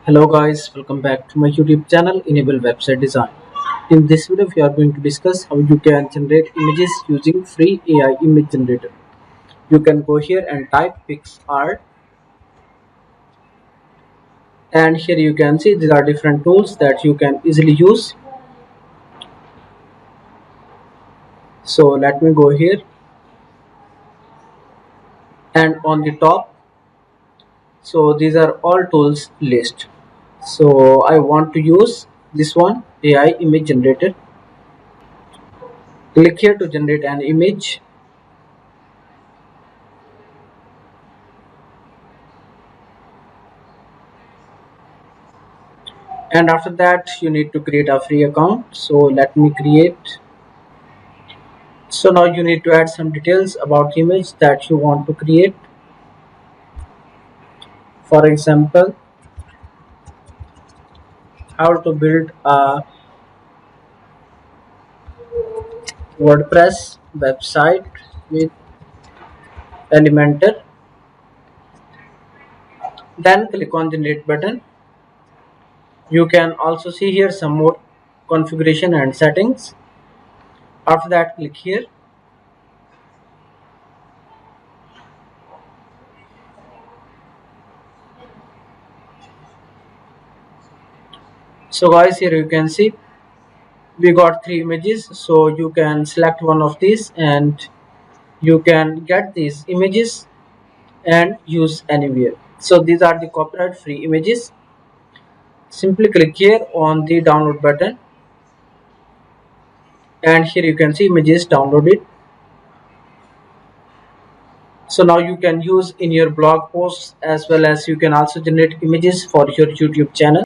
Hello guys, welcome back to my YouTube channel Enable Website Design. In this video we are going to discuss how you can generate images using free AI image generator. You can go here and type Picsart, and here you can see these are different tools that you can easily use. So let me go here, and on the top, so these are all tools list. So I want to use this one, AI image generator. Click here to generate an image. And after that you need to create a free account, so let me create. So now you need to add some details about the image that you want to create. For example, how to build a WordPress website with Elementor. Then click on the generate button. You can also see here some more configuration and settings. After that, click here. So guys, here you can see we got three images, so you can select one of these and you can get these images and use anywhere. So these are the copyright free images. Simply click here on the download button, and here you can see images downloaded. So now you can use in your blog posts, as well as you can also generate images for your YouTube channel.